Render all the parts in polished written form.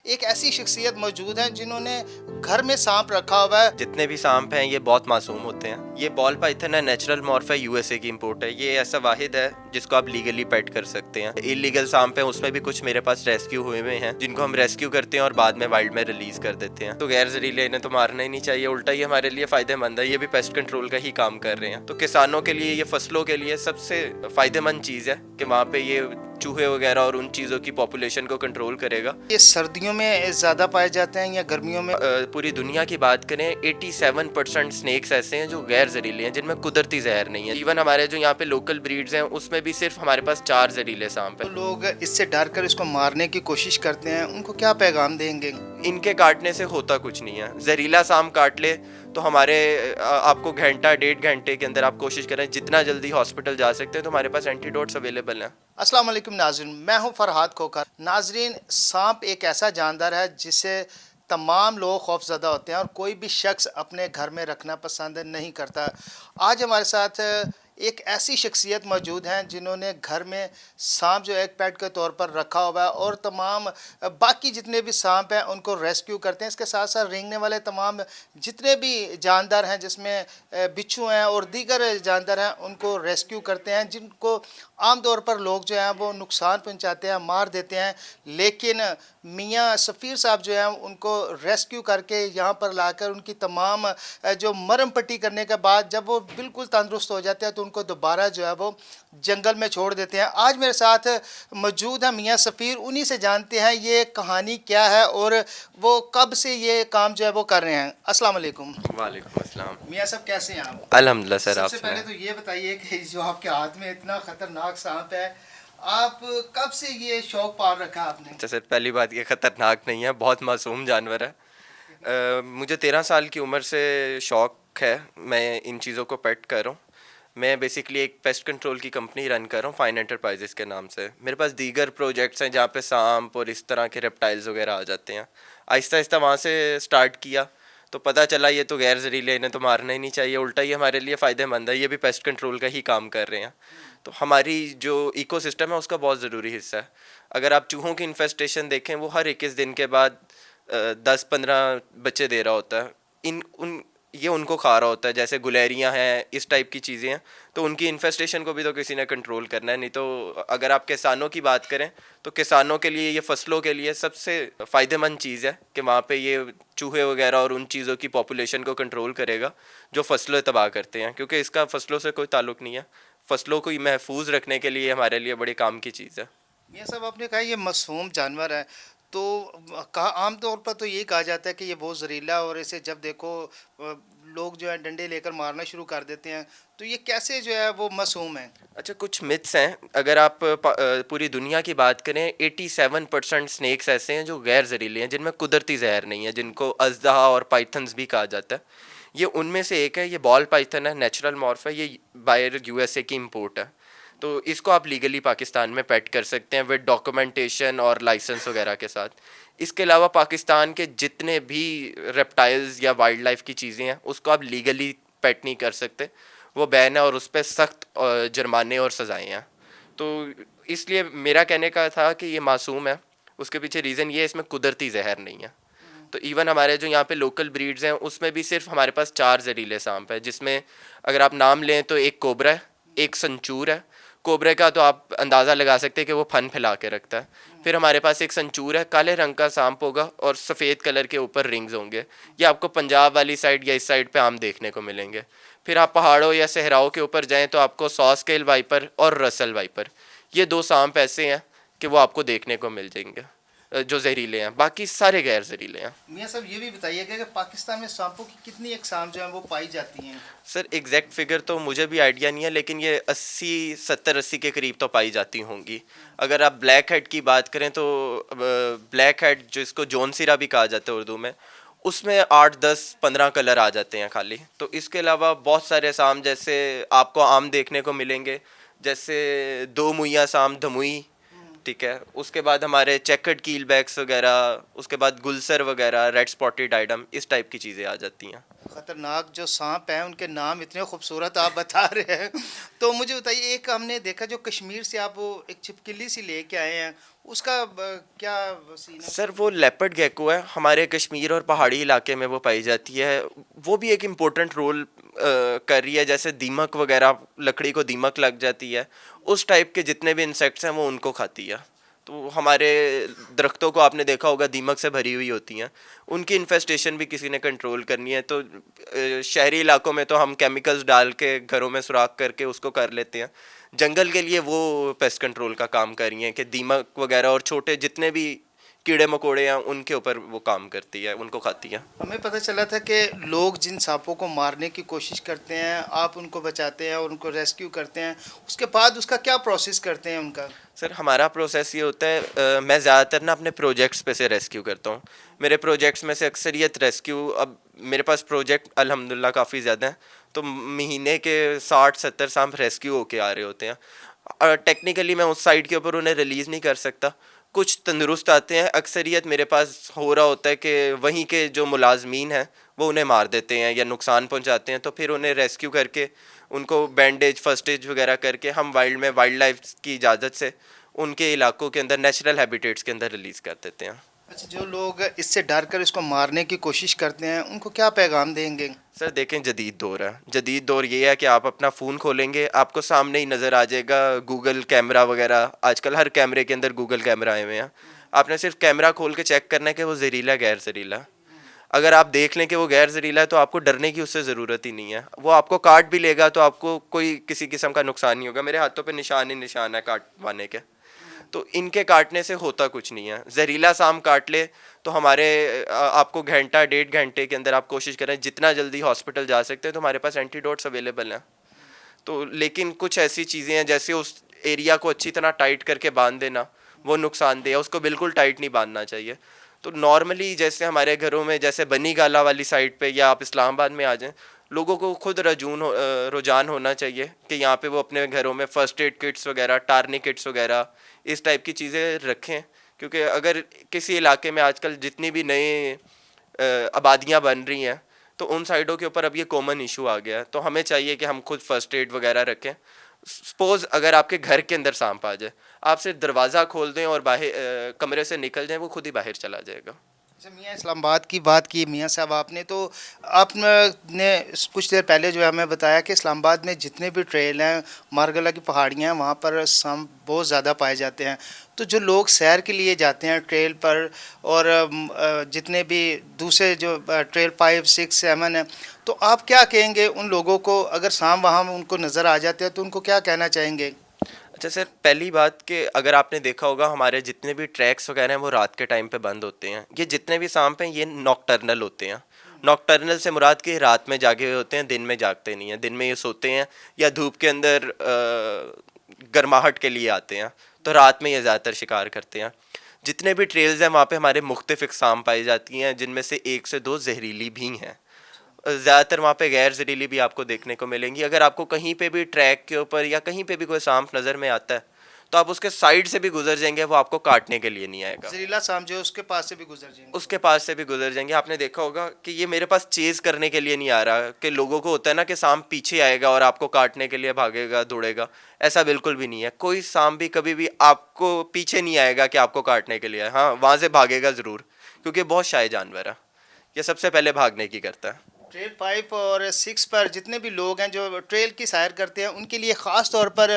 एक ऐसी शख्सियत मौजूद है जिन्होंने घर में सांप रखा हुआ है। जितने भी सांप हैं ये बहुत मासूम होते हैं। ये बॉल पाइथन है, नेचुरल मॉर्फ है, यूएसए की इंपोर्ट है। ये ऐसा वाहिद है जिसको आप लीगली पेट कर सकते हैं। इलीगल सांप है, उसमें भी कुछ मेरे पास रेस्क्यू हुए हुए हैं जिनको हम रेस्क्यू करते हैं और बाद में वाइल्ड में रिलीज कर देते हैं। तो गैर जहरीले इन्हें तो मारना ही नहीं चाहिए, उल्टा ये हमारे लिए फायदेमंद है। ये भी पेस्ट कंट्रोल का ही काम कर रहे हैं। तो किसानों के लिए, ये फसलों के लिए सबसे फायदेमंद चीज है कि वहाँ पे ये चूहे वगैरह और उन चीज़ों की पॉपुलेशन को कंट्रोल करेगा। ये सर्दियों में ज़्यादा पाए जाते हैं या गर्मियों में? पूरी दुनिया की बात करें 87% स्नेक्स ऐसे हैं जो गैर जहरीले हैं, जिनमें कुदरती जहर नहीं है। इवन हमारे जो यहाँ पे लोकल ब्रीड्स हैं उसमें भी सिर्फ हमारे पास 4 जहरीले सांप हैं। तो लोग इससे डर कर इसको मारने की कोशिश करते हैं, उनको क्या पैगाम देंगे? इनके काटने से होता कुछ नहीं है। जहरीला सांप काट ले तो हमारे आपको घंटा 1.5 घंटे के अंदर आप कोशिश करें जितना जल्दी हॉस्पिटल जा सकते हैं, तो हमारे पास एंटीडोट्स अवेलेबल हैं। अस्सलाम वालेकुम नाज़रीन, मैं हूं फरहाद खोकर। नाज़रीन, सांप एक ऐसा जानवर है जिसे तमाम लोग खौफज़दा होते हैं और कोई भी शख्स अपने घर में रखना पसंद नहीं करता। आज हमारे साथ एक ऐसी शख्सियत मौजूद हैं जिन्होंने घर में सांप जो एक पेट के तौर पर रखा हुआ है और तमाम बाकी जितने भी सांप हैं उनको रेस्क्यू करते हैं। इसके साथ साथ रेंगने वाले तमाम जितने भी जानदार हैं, जिसमें बिच्छू हैं और दीगर जानदार हैं, उनको रेस्क्यू करते हैं, जिनको आम तौर पर लोग जो हैं वो नुकसान पहुंचाते हैं, मार देते हैं। लेकिन मियाँ सफ़ीर साहब जो हैं उनको रेस्क्यू करके यहाँ पर लाकर उनकी तमाम जो मरहम पट्टी करने के बाद जब वो बिल्कुल तंदुरुस्त हो जाते हैं तो उनको दोबारा जो है वो जंगल में छोड़ देते हैं। आज मेरे साथ मौजूद है मियाँ सफ़ीर, उन्हीं से जानते हैं ये कहानी क्या है और वो कब से ये काम जो है वो कर रहे हैं। अस्सलाम वालेकुम। वालेकुम अस्सलाम। मियाँ साहब कैसे हैं आप? अल्हम्दुलिल्लाह सर। सबसे पहले तो ये बताइए कि जो आपके हाथ में इतना ख़तरनाक सांप है, आप कब से ये शौक पाल रखा आपने? अच्छा सर, पहली बात ये ख़तरनाक नहीं है, बहुत मासूम जानवर है। मुझे 13 साल की उम्र से शौक़ है, मैं इन चीज़ों को पेट कर रहा हूँ। मैं बेसिकली एक पेस्ट कंट्रोल की कंपनी रन कर रहा हूँ, फाइन एंटरप्राइजेस के नाम से। मेरे पास दीगर प्रोजेक्ट्स हैं जहाँ पे सांप और इस तरह के रेप्टाइल्स वगैरह आ जाते हैं। आहिस्ता आहिस्ता वहाँ से स्टार्ट किया तो पता चला ये तो गैर जहरीले, इन्हें तो मारना ही नहीं चाहिए, उल्टा ये हमारे लिए फ़ायदेमंद है। ये भी पेस्ट कंट्रोल का ही काम कर रहे हैं। तो हमारी जो इकोसिस्टम है उसका बहुत ज़रूरी हिस्सा है। अगर आप चूहों की इन्फेस्टेशन देखें, वो हर 21 दिन के बाद 10-15 बच्चे दे रहा होता है। ये उनको खा रहा होता है, जैसे गुलेरियाँ हैं, इस टाइप की चीज़ें हैं। तो उनकी इन्फेस्टेशन को भी तो किसी ने कंट्रोल करना है। नहीं तो अगर आप किसानों की बात करें तो किसानों के लिए, ये फसलों के लिए सबसे फ़ायदेमंद चीज़ है कि वहाँ पे ये चूहे वगैरह और उन चीज़ों की पॉपुलेशन को कंट्रोल करेगा जो फसलें तबाह करते हैं, क्योंकि इसका फसलों से कोई ताल्लुक़ नहीं है। फसलों को महफूज रखने के लिए हमारे लिए बड़े काम की चीज़ है। ये सब आपने कहा ये मासूम जानवर है, तो कहा आम तौर पर तो ये कहा जाता है कि ये बहुत जहरीला है और इसे जब देखो लोग जो है डंडे लेकर मारना शुरू कर देते हैं, तो ये कैसे जो है वो मासूम है? अच्छा, कुछ मिथ्स हैं। अगर आप पूरी दुनिया की बात करें 87% स्नेक्स ऐसे हैं जो गैर जहरीले हैं, जिनमें कुदरती जहर नहीं है, जिनको अजदहा और पाइथन्स भी कहा जाता है। ये उनमें से एक है। ये बॉल पाइथन है, नेचुरल मॉर्फ है, ये बाहर यूएसए की इम्पोर्ट है। तो इसको आप लीगली पाकिस्तान में पेट कर सकते हैं विद डॉक्यूमेंटेशन और लाइसेंस वगैरह के साथ। इसके अलावा पाकिस्तान के जितने भी रेप्टाइल्स या वाइल्ड लाइफ की चीज़ें हैं उसको आप लीगली पेट नहीं कर सकते, वो बैन है और उस पर सख्त जुर्माने और सज़ाएँ हैं। तो इसलिए मेरा कहने का था कि ये मासूम है। उसके पीछे रीज़न ये है, इसमें कुदरती जहर नहीं है। तो इवन हमारे जो यहाँ पे लोकल ब्रीड्स हैं उसमें भी सिर्फ हमारे पास 4 जहरीले सांप है, जिसमें अगर आप नाम लें तो एक कोबरा है, एक संचूर है। कोबरे का तो आप अंदाज़ा लगा सकते हैं कि वो फन फैला के रखता है। फिर हमारे पास एक संचूर है, काले रंग का सांप होगा और सफ़ेद कलर के ऊपर रिंग्स होंगे। ये आपको पंजाब वाली साइड या इस साइड पे आम देखने को मिलेंगे। फिर आप पहाड़ों या सहराओं के ऊपर जाएँ तो आपको सॉस्केल वाइपर और रसल वाइपर, ये 2 सांप ऐसे हैं कि वो आपको देखने को मिल जाएंगे जो जहरीले हैं, बाकी सारे गैर जहरीले हैं। मियाँ साहब ये भी बताइएगा कि पाकिस्तान में सांपों की कितनी अक़साम जो है वो पाई जाती हैं? सर एग्जैक्ट फिगर तो मुझे भी आइडिया नहीं है, लेकिन ये 70-80 के करीब तो पाई जाती होंगी। अगर आप ब्लैक हेड की बात करें तो ब्लैक हेड, जिसको जौन सिरा भी कहा जाता है उर्दू में, उसमें 8-10-15 कलर आ जाते हैं खाली। तो इसके अलावा बहुत सारे सांप जैसे आपको आम देखने को मिलेंगे, जैसे 2 मुइया सांप, धमुई, ठीक है। उसके बाद हमारे चेकर्ड कील बैग्स वगैरह, उसके बाद गुलसर वगैरह, रेड स्पॉटेड आइडम, इस टाइप की चीज़ें आ जाती हैं। खतरनाक जो सांप हैं उनके नाम इतने खूबसूरत आप बता रहे हैं। तो मुझे बताइए, एक हमने देखा जो कश्मीर से आप वो एक छिपकली सी लेके आए हैं, उसका क्या सीन है सर उसका? वो लेपर्ड गेको है, हमारे कश्मीर और पहाड़ी इलाके में वो पाई जाती है। वो भी एक इम्पोर्टेंट रोल कर रही है। जैसे दीमक वगैरह, लकड़ी को दीमक लग जाती है, उस टाइप के जितने भी इंसेक्ट्स हैं वो उनको खाती है। तो हमारे दरख्तों को आपने देखा होगा दीमक से भरी हुई होती हैं, उनकी इन्फेस्टेशन भी किसी ने कंट्रोल करनी है। तो शहरी इलाकों में तो हम केमिकल्स डाल के घरों में सुराख करके उसको कर लेते हैं। जंगल के लिए वो पेस्ट कंट्रोल का काम कर रही हैं कि दीमक वगैरह और छोटे जितने भी कीड़े मकोड़े हैं उनके ऊपर वो काम करती है, उनको खाती है। हमें पता चला था कि लोग जिन सांपों को मारने की कोशिश करते हैं, आप उनको बचाते हैं और उनको रेस्क्यू करते हैं, उसके बाद उसका क्या प्रोसेस करते हैं उनका? सर हमारा प्रोसेस ये होता है, मैं ज़्यादातर ना अपने प्रोजेक्ट्स पे से रेस्क्यू करता हूँ। मेरे प्रोजेक्ट्स में से अक्सरियत रेस्क्यू, अब मेरे पास प्रोजेक्ट अल्हम्दुलिल्लाह काफ़ी ज़्यादा हैं, तो महीने के 60-70 सांप रेस्क्यू होके आ रहे होते हैं। टेक्निकली मैं उस साइट के ऊपर उन्हें रिलीज़ नहीं कर सकता। कुछ तंदुरुस्त आते हैं, अक्सरियत मेरे पास हो रहा होता है कि वहीं के जो मुलाजमीन हैं वो उन्हें मार देते हैं या नुकसान पहुंचाते हैं, तो फिर उन्हें रेस्क्यू करके उनको बैंडेज फर्स्ट एज वगैरह करके हम वाइल्ड लाइफ की इजाज़त से उनके इलाकों के अंदर नेचुरल हैबिटेट्स के अंदर रिलीज़ कर देते हैं। अच्छा, जो लोग इससे डर कर इसको मारने की कोशिश करते हैं उनको क्या पैगाम देंगे? सर देखें, जदीद दौर है। जदीद दौर ये है कि आप अपना फ़ोन खोलेंगे आपको सामने ही नज़र आ जाएगा गूगल कैमरा वगैरह। आजकल हर कैमरे के अंदर गूगल कैमरा आए हुए हैं। आपने सिर्फ कैमरा खोल के चेक करना है कि वो जहरीला गैर जहरीला। अगर आप देख लें कि वो गैर जहरीला है तो आपको डरने की उससे ज़रूरत ही नहीं है। वो आपको काट भी लेगा तो आपको कोई किसी किस्म का नुकसान नहीं होगा। मेरे हाथों पे निशान ही निशान है काटवाने के। तो इनके काटने से होता कुछ नहीं है। जहरीला सांप काट ले तो हमारे आपको घंटा 1.5 घंटे के अंदर आप कोशिश करें जितना जल्दी हॉस्पिटल जा सकते हैं, तो हमारे पास एंटीडोट्स अवेलेबल हैं। तो लेकिन कुछ ऐसी चीज़ें हैं जैसे उस एरिया को अच्छी तरह टाइट करके बांध देना, वो नुकसानदेह है। उसको बिल्कुल टाइट नहीं बांधना चाहिए। तो नॉर्मली जैसे हमारे घरों में जैसे बनी गाला वाली साइड पे या आप इस्लामाबाद में आ जाएं, लोगों को खुद रुझान होना चाहिए कि यहाँ पे वो अपने घरों में फ़र्स्ट एड किट्स वगैरह, टारनी किट्स वगैरह, इस टाइप की चीज़ें रखें। क्योंकि अगर किसी इलाके में आजकल जितनी भी नए आबादियाँ बन रही हैं तो उन साइडों के ऊपर अब ये कॉमन इशू आ गया है। तो हमें चाहिए कि हम खुद फर्स्ट एड वगैरह रखें। सपोज़ अगर आपके घर के अंदर सांप आ जाए, आप सिर्फ दरवाज़ा खोल दें और बाहर कमरे से निकल जाएं, वो खुद ही बाहर चला जाएगा। अच्छा मियाँ, इस्लामाबाद की बात की मियाँ साहब आपने, तो आपने कुछ देर पहले जो है हमें बताया कि इस्लामाबाद में जितने भी ट्रेल हैं, मारगला की पहाड़ियाँ हैं, वहाँ पर सांप बहुत ज़्यादा पाए जाते हैं। तो जो लोग सैर के लिए जाते हैं ट्रेल पर, और जितने भी दूसरे जो ट्रेल 5, 6, 7 हैं, तो आप क्या कहेंगे उन लोगों को? अगर सांप वहाँ उनको नज़र आ जाते हैं तो उनको क्या कहना चाहेंगे? अच्छा सर, पहली बात कि अगर आपने देखा होगा हमारे जितने भी ट्रैक्स वगैरह हैं वो रात के टाइम पे बंद होते हैं। ये जितने भी सांप हैं ये नॉकटर्नल होते हैं। नॉकटर्नल से मुराद कि रात में जागे हुए होते हैं, दिन में जागते नहीं हैं। दिन में ये सोते हैं या धूप के अंदर गर्माहट के लिए आते हैं, तो रात में ये ज़्यादातर शिकार करते हैं। जितने भी ट्रेल्स हैं वहाँ पे हमारे मुख्तलिफ इकसाम पाई जाती हैं, जिनमें से 1 से 2 जहरीली भी हैं। ज़्यादातर वहाँ पे गैर ज़हरीली भी आपको देखने को मिलेंगी। अगर आपको कहीं पे भी ट्रैक के ऊपर या कहीं पे भी कोई सांप नज़र में आता है तो आप उसके साइड से भी गुजर जाएंगे, वो आपको काटने के लिए नहीं आएगा। जहरीला सांप जो है उसके पास से भी गुजर जाएंगे? उसके पास से भी गुजर जाएंगे। आपने देखा होगा कि ये मेरे पास चेज़ करने के लिए नहीं आ रहा, कि लोगों को होता है ना कि सांप पीछे आएगा और आपको काटने के लिए भागेगा दौड़ेगा। ऐसा बिल्कुल भी नहीं है। कोई सांप भी कभी भी आपको पीछे नहीं आएगा कि आपको काटने के लिए। हाँ, वहाँ से भागेगा ज़रूर, क्योंकि बहुत शाय जानवर है। ये सबसे पहले भागने की करता है। ट्रेल 5 और 6 पर जितने भी लोग हैं जो ट्रेल की सैर करते हैं, उनके लिए ख़ास तौर पर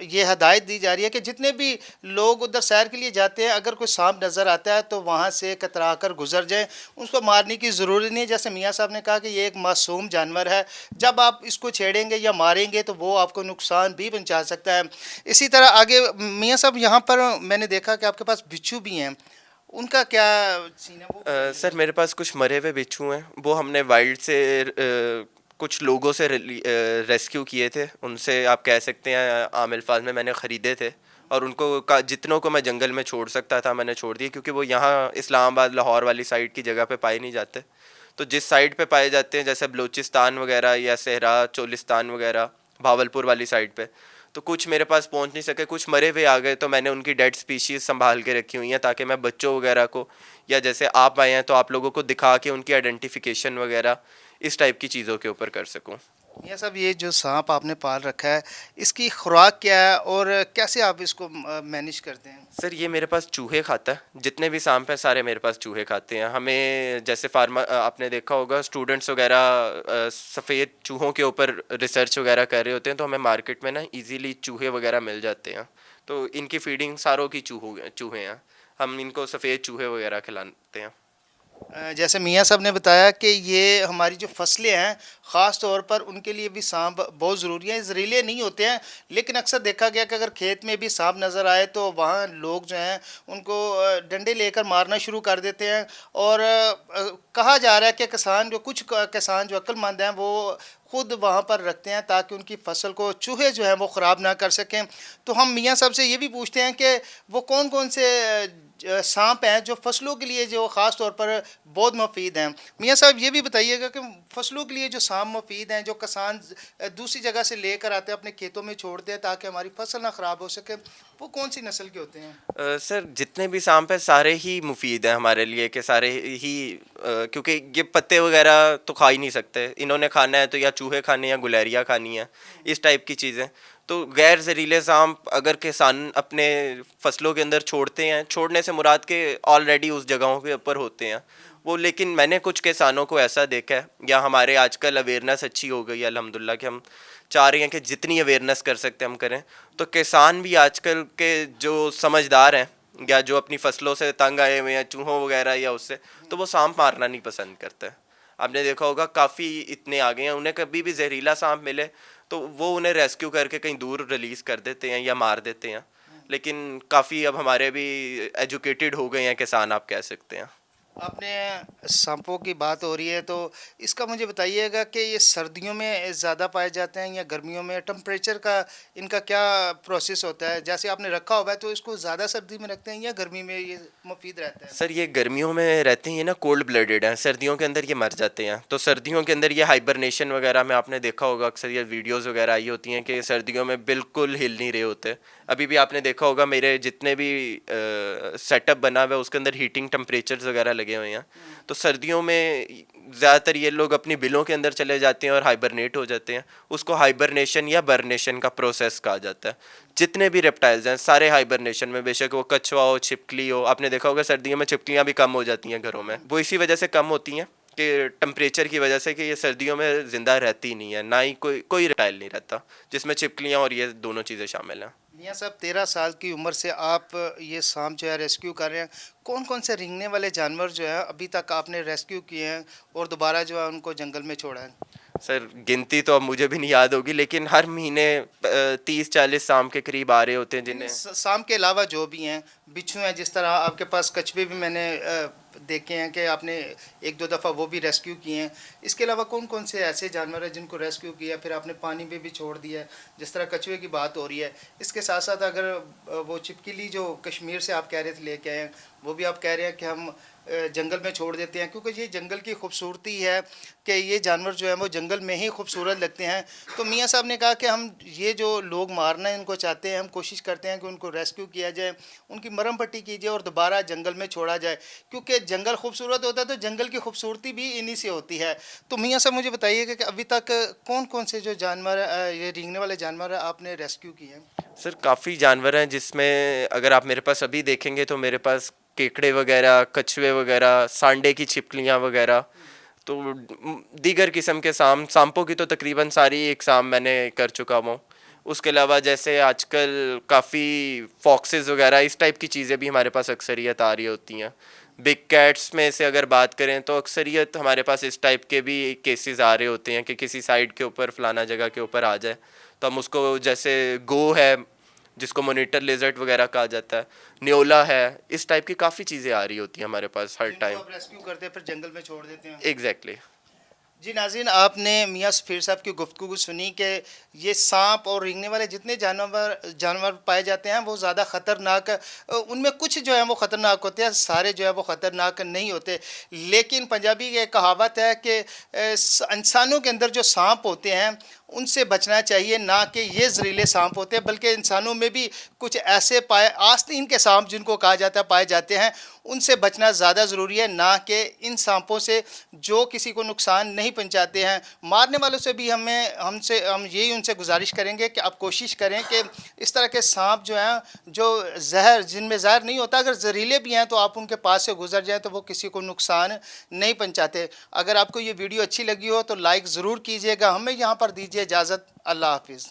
ये हदायत दी जा रही है कि जितने भी लोग उधर सैर के लिए जाते हैं, अगर कोई सांप नज़र आता है तो वहाँ से कतरा कर गुजर जाएं। उसको मारने की ज़रूरत नहीं है। जैसे मियाँ साहब ने कहा कि ये एक मासूम जानवर है, जब आप इसको छेड़ेंगे या मारेंगे तो वो आपको नुकसान भी पहुँचा सकता है। इसी तरह आगे मियाँ साहब, यहाँ पर मैंने देखा कि आपके पास बिच्छू भी हैं, उनका क्या सीन है वो? सर मेरे पास कुछ मरे हुए बिच्छू हैं, वो हमने वाइल्ड से कुछ लोगों से रेस्क्यू किए थे। उनसे आप कह सकते हैं आम अल्फाज में मैंने ख़रीदे थे, और उनको जितनों को मैं जंगल में छोड़ सकता था मैंने छोड़ दिए, क्योंकि वो यहाँ इस्लामाबाद लाहौर वाली साइड की जगह पे पाए नहीं जाते। तो जिस साइड पे पाए जाते हैं जैसे बलूचिस्तान वगैरह या सहरा चोलिस्तान वगैरह, भावलपुर वाली साइड पे, तो कुछ मेरे पास पहुंच नहीं सके, कुछ मरे हुए आ गए, तो मैंने उनकी डेड स्पीशीज़ संभाल के रखी हुई हैं ताकि मैं बच्चों वगैरह को, या जैसे आप आए हैं तो आप लोगों को दिखा के उनकी आइडेंटिफिकेशन वगैरह इस टाइप की चीज़ों के ऊपर कर सकूँ। मियाँ साहब, ये जो सांप आपने पाल रखा है, इसकी खुराक क्या है और कैसे आप इसको मैनेज करते हैं? सर ये मेरे पास चूहे खाता है, जितने भी सांप हैं सारे मेरे पास चूहे खाते हैं। हमें जैसे आपने देखा होगा स्टूडेंट्स वगैरह सफ़ेद चूहों के ऊपर रिसर्च वगैरह कर रहे होते हैं, तो हमें मार्केट में ना इजीली चूहे वगैरह मिल जाते हैं। तो इनकी फीडिंग सारों की चूहे हैं, हम इनको सफ़ेद चूहे वगैरह खिलाते हैं। जैसे मियाँ साहब ने बताया कि ये हमारी जो फसलें हैं, ख़ास तौर पर उनके लिए भी सांप बहुत ज़रूरी है। ज़हरीले नहीं होते हैं, लेकिन अक्सर देखा गया कि अगर खेत में भी सांप नज़र आए तो वहाँ लोग जो हैं उनको डंडे लेकर मारना शुरू कर देते हैं। और कहा जा रहा है कि किसान जो कुछ किसान जो अक्लमंद हैं वो खुद वहाँ पर रखते हैं ताकि उनकी फसल को चूहे जो हैं वो ख़राब ना कर सकें। तो हम मियाँ साहब से ये भी पूछते हैं कि वो कौन कौन से सांप हैं जो फसलों के लिए जो ख़ास तौर पर बहुत मुफीद हैं। मियाँ साहब ये भी बताइएगा कि फसलों के लिए जो सांप मुफीद हैं, जो किसान दूसरी जगह से लेकर आते हैं अपने खेतों में छोड़ते हैं ताकि हमारी फसल ना ख़राब हो सके, वो कौन सी नस्ल के होते हैं? सर जितने भी सांप हैं सारे ही मुफीद हैं हमारे लिए, कि सारे ही क्योंकि ये पत्ते वगैरह तो खा ही नहीं सकते, इन्होंने खाना है तो या चूहे खाने या गुलैरियाँ खानी है, इस टाइप की चीज़ें। तो गैर जहरीले सांप अगर किसान अपने फसलों के अंदर छोड़ते हैं, छोड़ने से मुराद के ऑलरेडी उस जगहों के ऊपर होते हैं वो, लेकिन मैंने कुछ किसानों को ऐसा देखा है, या हमारे आजकल अवेयरनेस अच्छी हो गई है अल्हम्दुलिल्लाह, कि हम चाह रहे हैं कि जितनी अवेयरनेस कर सकते हम करें। तो किसान भी आजकल के जो समझदार हैं या जो अपनी फसलों से तंग आए हुए हैं चूहों वगैरह या उससे, तो वो सांप मारना नहीं पसंद करते। आपने देखा होगा काफ़ी इतने आ गए हैं, उन्हें कभी भी जहरीला सांप मिले तो वो उन्हें रेस्क्यू करके कहीं दूर रिलीज़ कर देते हैं या मार देते हैं। लेकिन काफ़ी अब हमारे भी एजुकेटेड हो गए हैं किसान, आप कह सकते हैं। आपने सांपों की बात हो रही है तो इसका मुझे बताइएगा कि ये सर्दियों में ज़्यादा पाए जाते हैं या गर्मियों में? टेम्परेचर का इनका क्या प्रोसेस होता है? जैसे आपने रखा हुआ है तो इसको ज़्यादा सर्दी में रखते हैं या गर्मी में ये मुफीद रहता है? सर ये गर्मियों में रहते हैं, ये ना कोल्ड ब्लडेड हैं, सर्दियों के अंदर ये मर जाते हैं। तो सर्दियों के अंदर ये हाइबरनेशन वगैरह में आपने देखा होगा अक्सर ये वीडियोस वगैरह आई होती हैं कि सर्दियों में बिल्कुल हिल नहीं रहे होते। अभी भी आपने देखा होगा मेरे जितने भी सेटअप बना हुआ है उसके अंदर हीटिंग टेम्परेचर्स वगैरह लगे हुए हैं। तो सर्दियों में ज़्यादातर ये लोग अपनी बिलों के अंदर चले जाते हैं और हाइबरनेट हो जाते हैं। उसको हाइबरनेशन या बर्नेशन का प्रोसेस कहा जाता है। जितने भी रेप्टाइल्स हैं सारे हाइबरनेशन में, बेशक वो कछुआ हो, छिपकली हो। आपने देखा होगा सर्दियों में छिपकलियाँ भी कम हो जाती हैं घरों में, वो इसी वजह से कम होती हैं कि टेम्परेचर की वजह से, कि ये सर्दियों में ज़िंदा रहती ही नहीं है, ना ही कोई रेप्टाइल नहीं रहता जिसमें छिपकलियाँ और ये दोनों चीज़ें शामिल हैं। मियाँ साहब, 13 साल की उम्र से आप ये सांप जो है रेस्क्यू कर रहे हैं। कौन कौन से रेंगने वाले जानवर जो है अभी तक आपने रेस्क्यू किए हैं और दोबारा जो है उनको जंगल में छोड़ा है? सर गिनती तो अब मुझे भी नहीं याद होगी, लेकिन हर महीने 30-40 सांप के करीब आ रहे होते हैं जिन्हें। सांप के अलावा जो भी हैं, बिच्छू हैं, जिस तरह आपके पास कछुए भी मैंने देखे हैं कि आपने एक दो दफ़ा वो भी रेस्क्यू किए हैं। इसके अलावा कौन कौन से ऐसे जानवर हैं जिनको रेस्क्यू किया फिर आपने पानी में भी छोड़ दिया है, जिस तरह कछुए की बात हो रही है? इसके साथ साथ अगर वो छिपकली जो कश्मीर से आप कह रहे थे लेके आए हैं, वो भी आप कह रहे हैं कि हम जंगल में छोड़ देते हैं, क्योंकि ये जंगल की खूबसूरती है कि ये जानवर जो है वो जंगल में ही खूबसूरत लगते हैं। तो मियाँ साहब ने कहा कि हम ये जो लोग मारना है इनको चाहते हैं, हम कोशिश करते हैं कि उनको रेस्क्यू किया जाए, उनकी मरहम पट्टी की जाए और दोबारा जंगल में छोड़ा जाए, क्योंकि जंगल खूबसूरत होता है तो जंगल की खूबसूरती भी इन्हीं से होती है। तो मियाँ साहब मुझे बताइएगा कि अभी तक कौन कौन से जो जानवर ये रेंगने वाले जानवर आपने रेस्क्यू किए हैं? सर काफ़ी जानवर हैं जिसमें अगर आप मेरे पास अभी देखेंगे तो मेरे पास केकड़े वगैरह, कछुए वगैरह, सांडे की छिपकलियाँ वगैरह, तो दीगर किस्म के सांपों की तो तकरीबन सारी एक शाम मैंने कर चुका हूँ। उसके अलावा जैसे आजकल काफ़ी फॉक्सेस वगैरह इस टाइप की चीज़ें भी हमारे पास अक्सरियत आ रही होती हैं। बिग कैट्स में से अगर बात करें तो अक्सरियत हमारे पास इस टाइप के भी केसेस आ रहे होते हैं कि किसी साइड के ऊपर फलाना जगह के ऊपर आ जाए तो हम उसको, जैसे गो है जिसको मॉनिटर लेजर्ट वगैरह कहा जाता है, न्योला है, इस टाइप की काफ़ी चीज़ें आ रही होती हैं हमारे पास हर जिनको टाइम। आप रेस्क्यू करते हैं फिर जंगल में छोड़ देते हैं? एग्जैक्टली। जी नाज़रीन, आपने मियाँ सफ़ीर साहब की गुफ्तगू सुनी कि ये सांप और रेंगने वाले जितने जानवर पाए जाते हैं वो ज़्यादा ख़तरनाक, उनमें कुछ जो है वो ख़तरनाक होते हैं, सारे जो है वो ख़तरनाक नहीं होते। लेकिन पंजाबी की एक कहावत है कि इंसानों के अंदर जो सांप होते हैं उनसे बचना चाहिए, ना कि ये जहरीले सांप होते हैं, बल्कि इंसानों में भी कुछ ऐसे आस्तीन के सांप जिनको कहा जाता है पाए जाते हैं। उनसे बचना ज़्यादा ज़रूरी है, ना कि इन सांपों से जो किसी को नुकसान नहीं पहुंचाते हैं। मारने वालों से भी हम यही उनसे गुजारिश करेंगे कि आप कोशिश करें कि इस तरह के सांप जो हैं, जो जिनमें जहर नहीं होता, अगर जहरीले भी हैं तो आप उनके पास से गुजर जाएं तो वो किसी को नुकसान नहीं पहुंचाते। अगर आपको ये वीडियो अच्छी लगी हो तो लाइक ज़रूर कीजिएगा। हमें यहाँ पर दीजिए इजाज़त। अल्लाह हाफिज़।